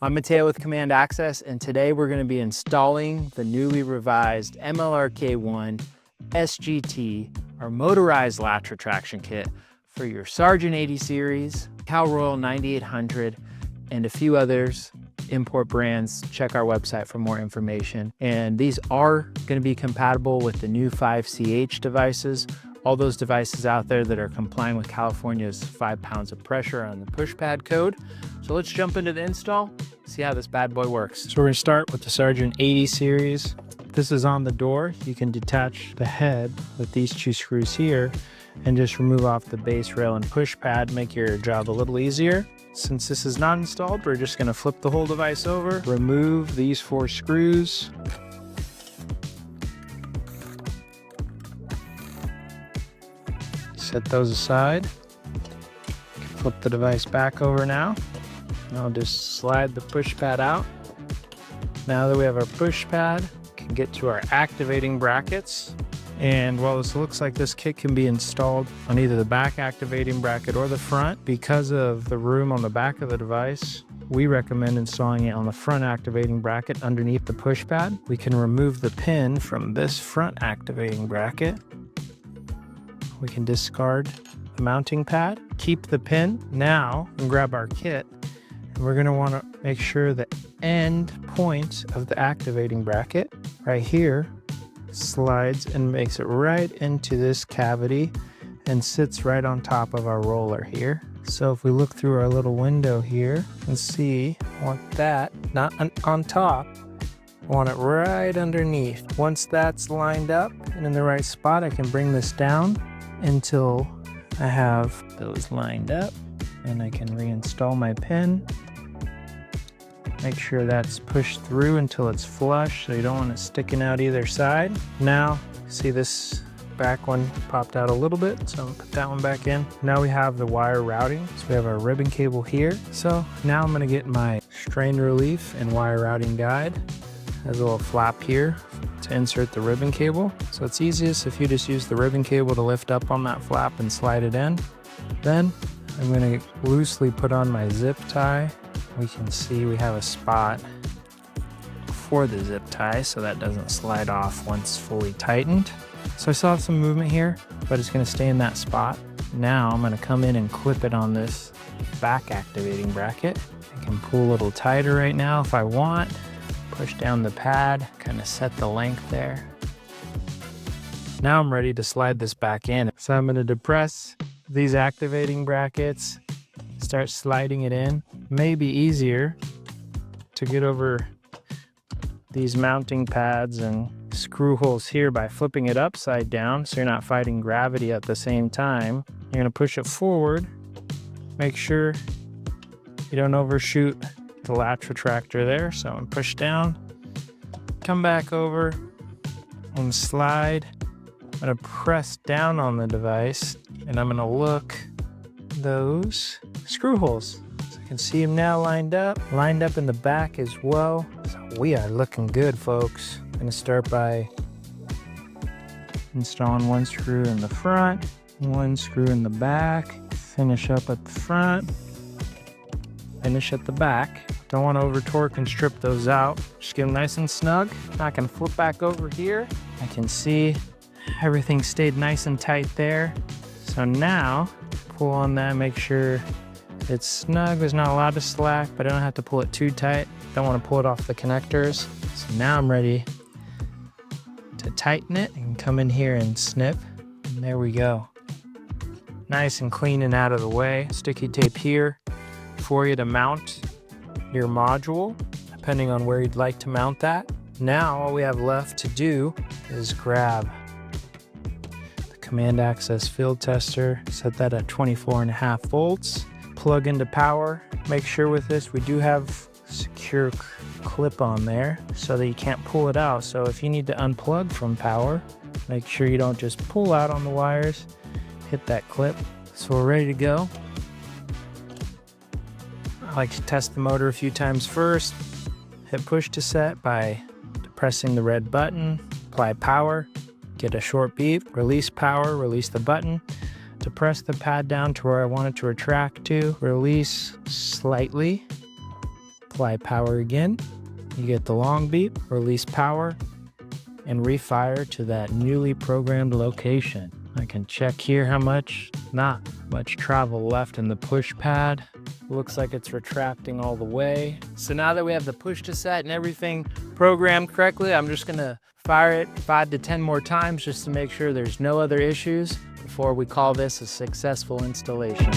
I'm Mateo with Command Access, and today we're going to be installing the newly revised MLRK1-SGT, our motorized latch retraction kit for your Sargent 80 series, Cal Royal 9800, and a few others, import brands. Check our website for more information. And these are going to be compatible with the new 5CH devices, all those devices out there that are complying with California's 5 pounds of pressure on the push pad code. So let's jump into the install, see how this bad boy works. So we're gonna start with the Sargent 80 series. This is on the door. You can detach the head with these 2 screws here and just remove off the base rail and push pad, make your job a little easier. Since this is not installed, we're just gonna flip the whole device over, remove these 4 screws. Set those aside. Flip the device back over now. I'll just slide the push pad out. Now that we have our push pad, we can get to our activating brackets. And while this looks like this kit can be installed on either the back activating bracket or the front, because of the room on the back of the device, we recommend installing it on the front activating bracket underneath the push pad. We can remove the pin from this front activating bracket. We can discard the mounting pad, keep the pin. Now, and grab our kit. We're going to want to make sure the end point of the activating bracket right here slides and makes it right into this cavity and sits right on top of our roller here. So if we look through our little window here and see, I want that not on top, I want it right underneath. Once that's lined up and in the right spot, I can bring this down until I have those lined up, and I can reinstall my pin. Make sure that's pushed through until it's flush, so you don't want it sticking out either side. Now, see this back one popped out a little bit, so I'm gonna put that one back in. Now we have the wire routing, so we have our ribbon cable here. So now I'm gonna get my strain relief and wire routing guide. There's a little flap here to insert the ribbon cable. So it's easiest if you just use the ribbon cable to lift up on that flap and slide it in. Then I'm gonna loosely put on my zip tie. We can see we have a spot for the zip tie so that doesn't slide off once fully tightened. So I still have some movement here, but it's gonna stay in that spot. Now I'm gonna come in and clip it on this back activating bracket. I can pull a little tighter right now if I want. Push down the pad, kind of set the length there. Now I'm ready to slide this back in. So I'm gonna depress these activating brackets, start sliding it in. Maybe easier to get over these mounting pads and screw holes here by flipping it upside down so you're not fighting gravity at the same time. You're gonna push it forward. Make sure you don't overshoot the latch retractor there. So I'm push down, come back over and slide. I'm gonna press down on the device and I'm gonna look those screw holes. So I can see them now lined up in the back as well. So we are looking good, folks. I'm gonna start by installing 1 screw in the front, 1 screw in the back, finish up at the front, finish at the back. Don't want to over torque and strip those out. Just get them nice and snug. I can flip back over here. I can see everything stayed nice and tight there. So now pull on that, make sure it's snug. There's not a lot of slack, but I don't have to pull it too tight. Don't want to pull it off the connectors. So now I'm ready to tighten it and come in here and snip. And there we go. Nice and clean and out of the way. Sticky tape here for you to mount your module, depending on where you'd like to mount that. Now all we have left to do is grab the Command Access field tester, set that at 24.5 volts, plug into power. Make sure with this we do have secure clip on there so that you can't pull it out. So if you need to unplug from power, make sure you don't just pull out on the wires, hit that clip. So we're ready to go. I like to test the motor a few times first. Hit push to set by depressing the red button, apply power, get a short beep, release power, release the button, depress the pad down to where I want it to retract to, release slightly, apply power again. You get the long beep, release power, and refire to that newly programmed location. I can check here how much, not much travel left in the push pad. Looks like it's retracting all the way. So now that we have the push to set and everything programmed correctly, I'm just gonna fire it 5 to 10 more times just to make sure there's no other issues before we call this a successful installation.